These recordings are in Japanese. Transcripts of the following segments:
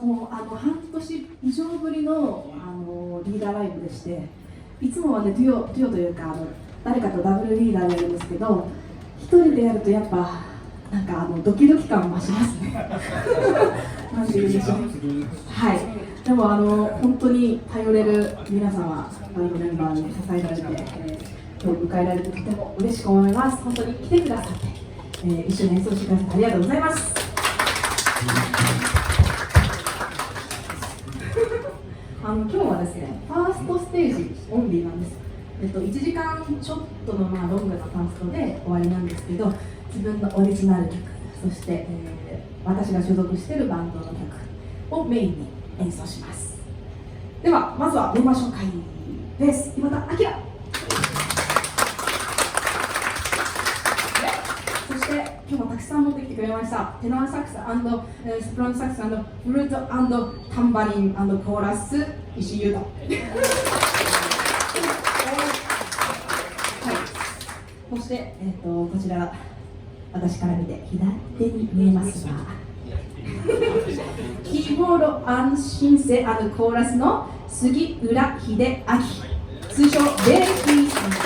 もう半年以上ぶりの、リーダーライブでして、いつもはねデュオというか誰かとダブルリーダーでやるんですけど、一人でやるとやっぱなんかドキドキ感増しますねなんて言うんでしょう。はい、でも本当に頼れる皆様、バンドメンバーに支えられて、今日迎えられてとても嬉しく思います。本当に来てくださって、一緒に演奏してくださってありがとうございます。今日はですね、ファーストステージオンリーなんです。1時間ちょっとのロングなパーストで終わりなんですけど、自分のオリジナル曲、そして、私が所属しているバンドの曲をメインに演奏します。ではまずはメンバー紹介です。岩田明。そして今日もたくさん持ってきてくれました。テナーサックス&ソプラノサックス&フルート&タンバリン&コーラス石井優斗そして、こちら私から見て左手に見えますがキーボードシンセ&コーラスの杉浦秀明、通称ベイキーさんで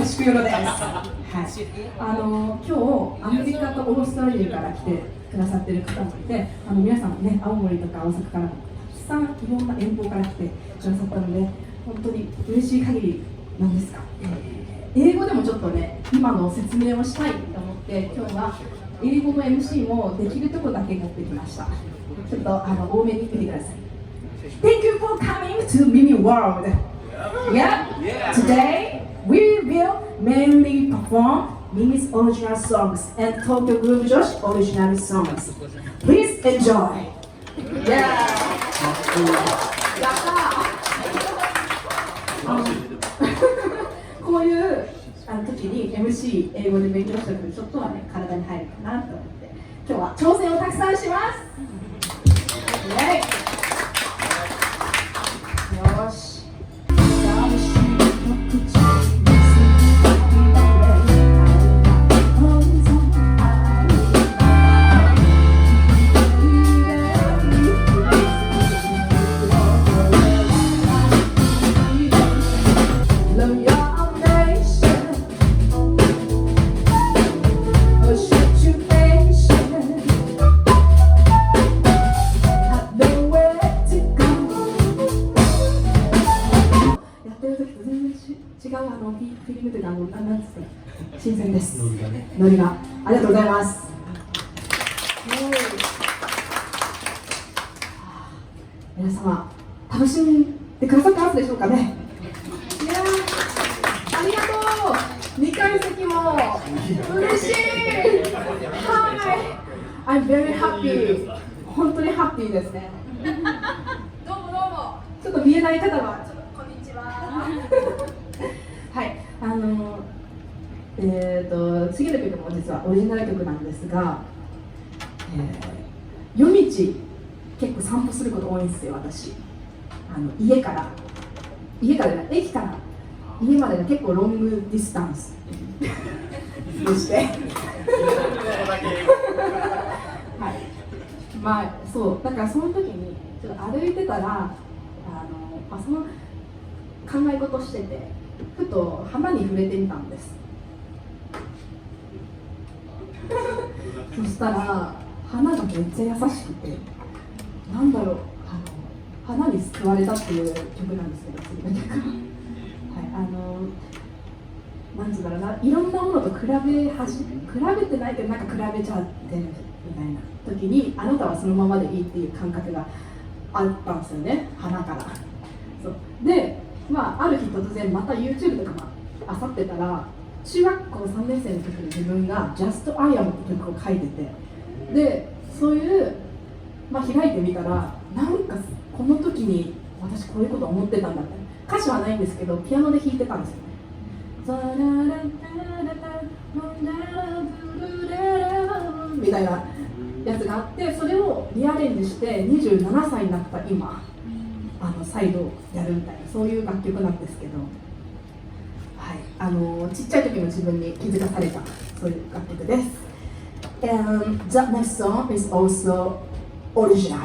す。しくよろです。はい。今日アメリカとオーストラリアから来てくださっている方もいて、皆さんね、青森とか大阪からもたくさんいろんな遠方から来てくださったので、本当に嬉しい限りなんですが、英語でもちょっとね、今の説明をしたいと思って、今日は英語の MC もできるところだけ持ってきました。ちょっと多めに見てください。Thank you for coming to Mimi World. Yeah. Today we will mainly perform Mimi's original songs and Tokyo Groove Josh original songs. Please enjoy. Yeah. やったこういう時に MC 英語で勉強しておくとちょっとはね体に入るかなと思って今日は挑戦をたくさんします。よし。フィルムというかなんつって新鮮です。ノリがありがとうございます。皆様楽しんでくださってますでしょうかね。いやありがとう。2階席も嬉しい。はい。I'm very happy。本当にハッピーですね。どうもどうも。ちょっと見えない方はちょっとこんにちは。はい、次の曲も実はオリジナル曲なんですが、夜道結構散歩すること多いんですよ。私駅から家までの結構ロングディスタンスでしてはい、まあそうだからその時にちょっと歩いてたらその考え事しててふと花に触れてみたんですそしたら花がめっちゃ優しくて、なんだろう、花に救われたっていう曲なんですけど、次の曲はい、なんつうんだろうな、いろんなものと比べてないけど、なんか比べちゃってるみたいな時に、あなたはそのままでいいっていう感覚があったんですよね、花から。そうで、ある日突然また YouTube とか漁ってたら、中学校3年生の時に自分が Just I Am って曲を書いてて、でそういう、開いてみたら、なんかこの時に私こういうこと思ってたんだって、歌詞はないんですけどピアノで弾いてたんですよね。みたいなやつがあって、それをリアレンジして27歳になった今再度やるみたいな、そういう楽曲なんですけど、はい、ちっちゃい時の自分に気づかされたそういう楽曲です。And that next song is also original.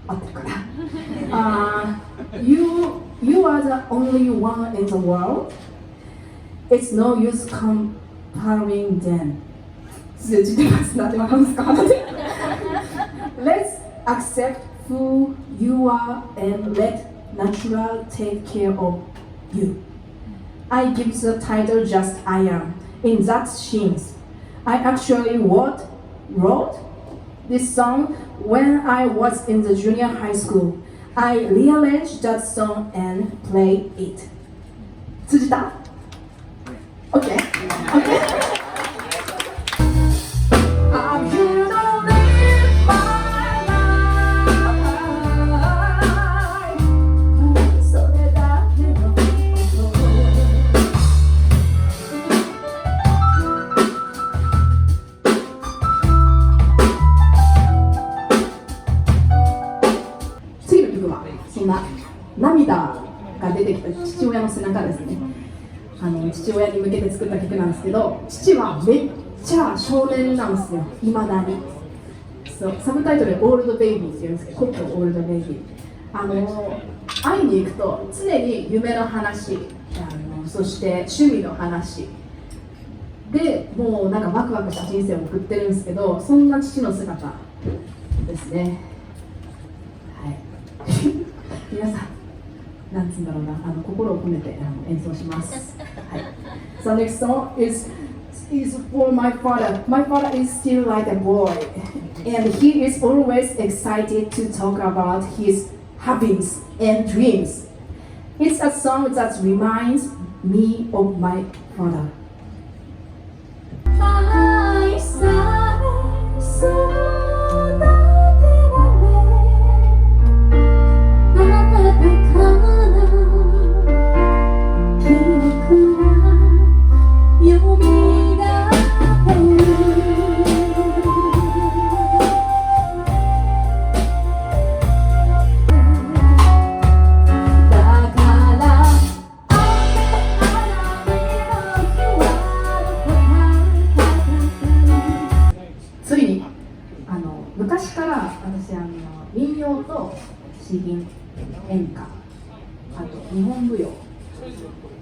合ってるかなYou are the only one in the world. It's no use comparing them. 通じてます。なんでわかるんですか？Let's accept who you are and let natural take care of you. I give the title Just I Am in that scenes. I actually wrote this song when I was in the junior high school. I rearranged that song and played it. 通じた？ OK? OK? I'm here to live my life. それだけのこと次の曲はそんな涙が出てきた父親の背中ですね。父親に向けて作った曲なんですけど、父はめっちゃ少年なんですよ、いまだに。そうサブタイトルでオールドベイビーって言うんですけど、コットオールドベイビー。会いに行くと常に夢の話、そして趣味の話でもうなんかワクワクした人生を送ってるんですけど、そんな父の姿ですね。はい皆さんなんつうんだろうな、心を込めて演奏します。はい。So next song is for my father. My father is still like a boy, and he is always excited to talk about his hobbies and dreams. It's a song that reminds me of my father.昔から私民謡と詩吟、演歌、あと日本舞踊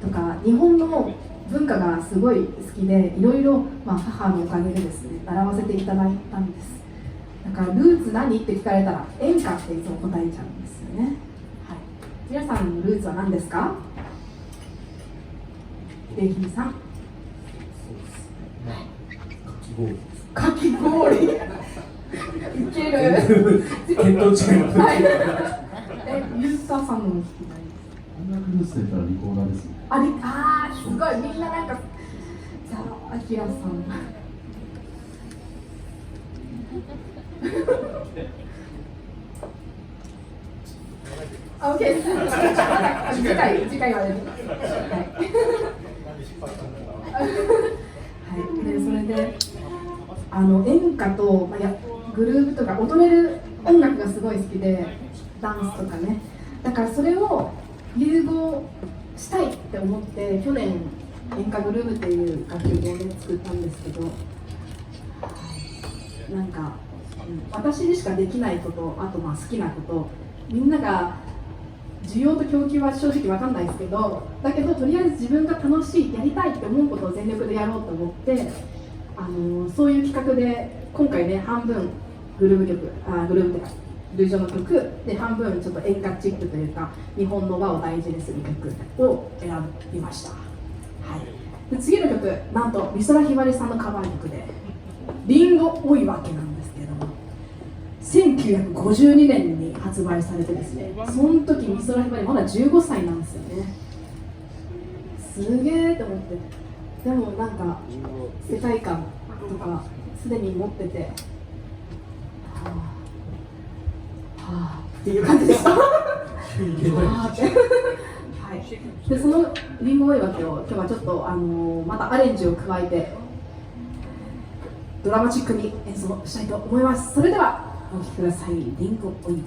とか日本の文化がすごい好きで、いろいろ母のおかげでですね習わせていただいたんです。だからルーツ何って聞かれたら演歌っていつも答えちゃうんですよね。はい、皆さんのルーツは何ですか？レイヒさん。かき氷。いける。見当違います。はい。ユータさんの聞きたい。音楽ルーツで言ったらリコーダーですね。すごいみんななんかじゃあアキラさん。オッケー。次回はね。はい。でそれで演歌とグループとか踊れる音楽がすごい好きで、ダンスとかね。だからそれを融合したいって思って去年演歌グループっていう楽曲をね作ったんですけど、なんか、私にしかできないこと、あと好きなこと、みんなが需要と供給は正直分かんないですけど、だけどとりあえず自分が楽しい、やりたいって思うことを全力でやろうと思って、そういう企画で今回ね半分グループっていうか類似の曲で、半分ちょっと演歌チックというか日本の和を大事にする曲を選びました。はい、で次の曲、なんと美空ひばりさんのカバー曲で「りんご追い分け」なんですけれども、1952年に発売されてですね、その時美空ひばりまだ15歳なんですよね。すげーって思って、でもなんか世界観とかすでに持ってて、っていう感じでした。はい。でそのリンゴ追い分けを今日はちょっとまたアレンジを加えてドラマチックに演奏したいと思います。それではお聴きください。リンゴ追い分け。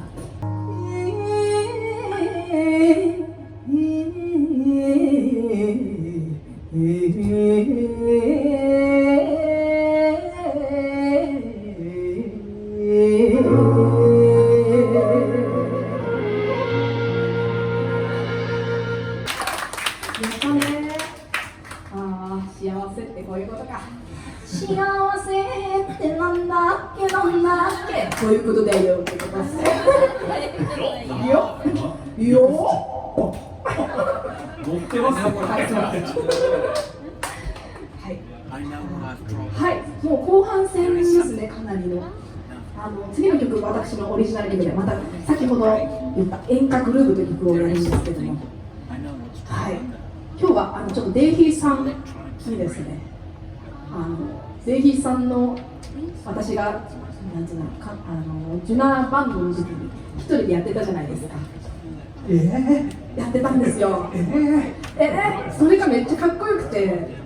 そういうことだよってことです。よよ乗ってますね、これ。はい、もう後半戦ですね、かなりの。次の曲、私のオリジナル曲で、また先ほど言った演歌グルーヴという曲をやるんですけども、はい、今日はちょっとデイヒーさんにですね、デイヒーさんの私がなんていうのかジュナバンドの時期に一人でやってたじゃないですか。やってたんですよ。それがめっちゃかっこよくて。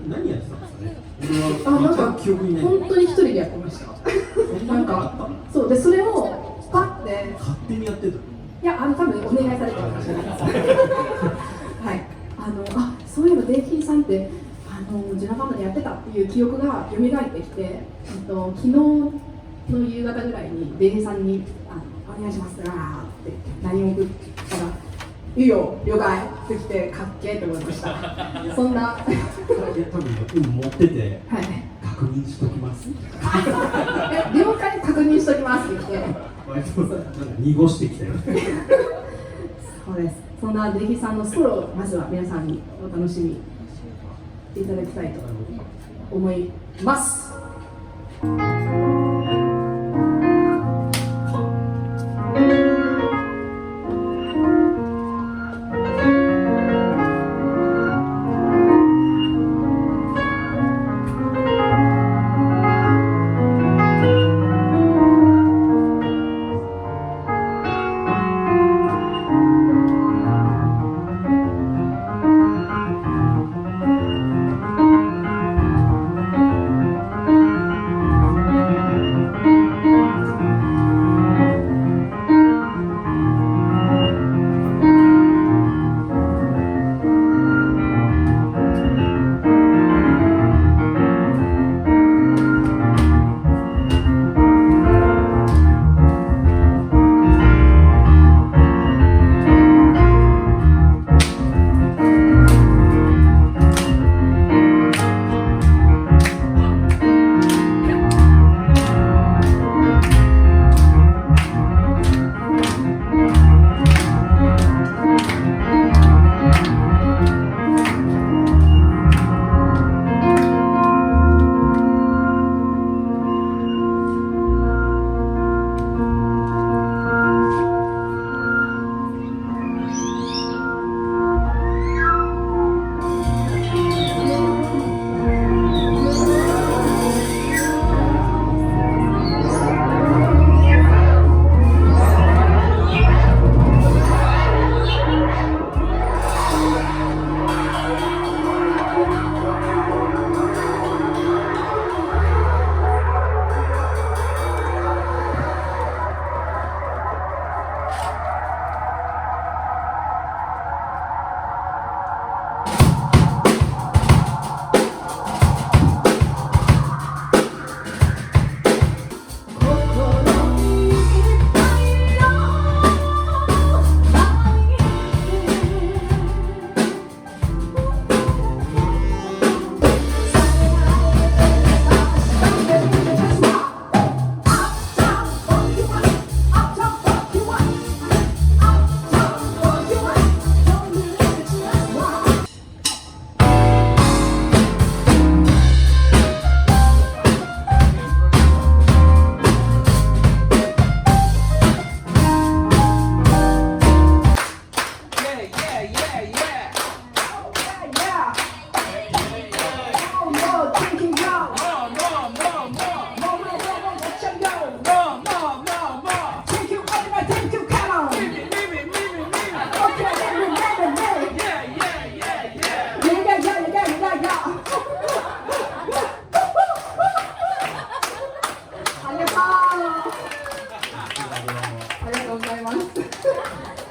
何やってたんですかね。なんか本当に一人でやってました。なんかそうで、それをパッて勝手にやってた。いや多分お願いされたかもしれないです。はい、そういえばデイヒーさんってジュナバンドでやってたっていう記憶が蘇ってきて、昨日の夕方ぐらいにデイヒーさんにお願いしますって LINE 送ったら「いいよ了解」ってきてかっけーって思いました。そんな多分今持ってて、はい、確認しときます。了解確認しときますって言って濁してきたよ。そうです。そんなデイヒーさんのソロをまずは皆さんにお楽しみいただきたいと思います。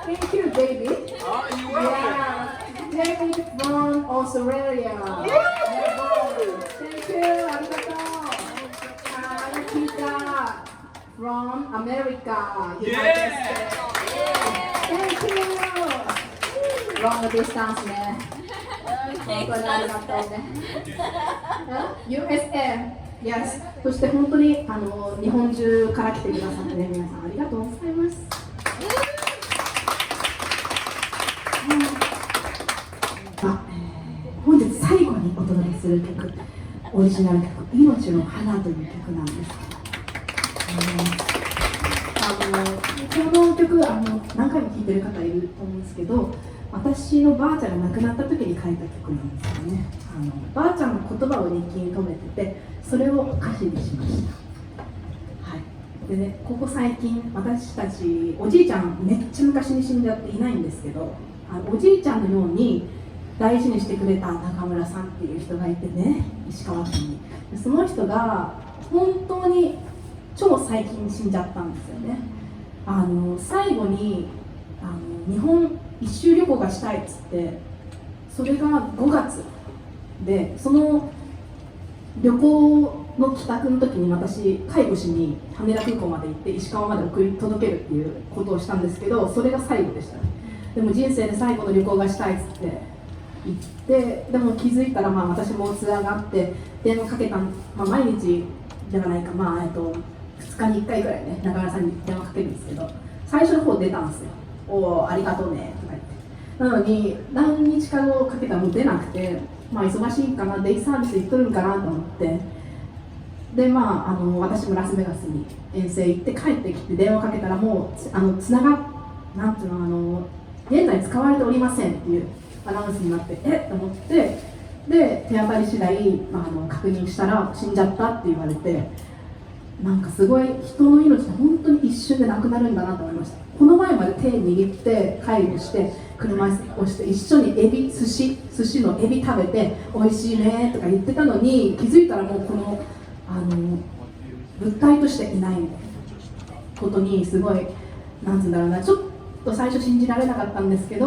Thank you, baby. Oh, you're welcome. Yeah, David from Australia. Thank you, arigato. Nikita from America. United States. Thank you. Long distance ね。本当にありがとうね。USA Yes。そして本当に日本中から来てくださってね、皆さんありがとうございます。本日最後にお届けする曲、オリジナル曲「命の花」という曲なんです。この曲何回も聴いてる方いると思うんですけど、私のばあちゃんが亡くなった時に書いた曲なんですよね。ばあちゃんの言葉を日記に留めてて、それを歌詞にしました。はい。でね、ここ最近私たちおじいちゃんめっちゃ昔に死んじゃっていないんですけど、おじいちゃんのように大事にしてくれた中村さんっていう人がいてね、石川県に。その人が本当に超最近死んじゃったんですよね。最後に日本一周旅行がしたいっつって、それが5月で、その旅行の帰宅の時に私介護しに羽田空港まで行って石川まで送り届けるっていうことをしたんですけど、それが最後でしたね。でも人生で最後の旅行がしたいっつって行って、でも気づいたら私もツアーがあって電話かけた、毎日ではないか、2日に1回ぐらいね、中村さんに電話かけるんですけど、最初の方出たんですよ。おお、ありがとうねとか言って。なのに何日か後かけたらもう出なくて、忙しいかな、デイサービス行っとるんかなと思って、で私もラスベガスに遠征行って帰ってきて電話かけたら、もうつながっなんていうの、現在使われておりませんっていうアナウンスになって、と思って、で手当たり次第、確認したら死んじゃったって言われて、なんかすごい人の命って本当に一瞬でなくなるんだなと思いました。この前まで手握って介護して車椅子をして一緒に寿司のエビ食べて美味しいねとか言ってたのに、気づいたらもうこの物体としていないことにすごい、なんていうんだろうな、ちょっと最初信じられなかったんですけど、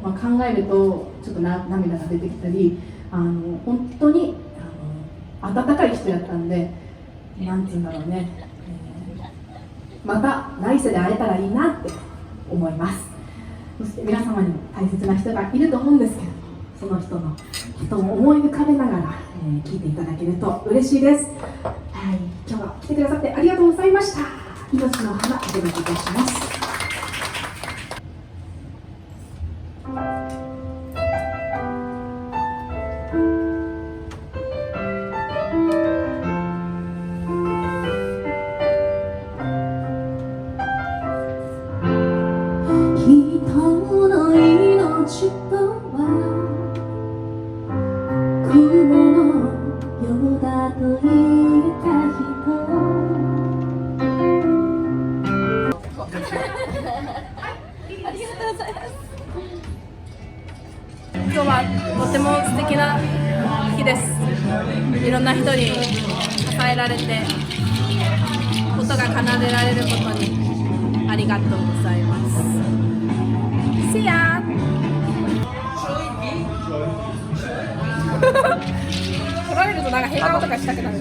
考えるとちょっと涙が出てきたり、本当に温かい人やったんで、なんていうんだろうね、また来世で会えたらいいなって思います。そして皆様にも大切な人がいると思うんですけど、その人を思い浮かべながら、聞いていただけると嬉しいです。はい、今日は来てくださってありがとうございました。命の花お届けいたします。今日はとても素敵な日です。いろんな人に支えられて、ことが奏でられることにありがとうございます。See ya! 取られるとなんか変顔とかしたくなる。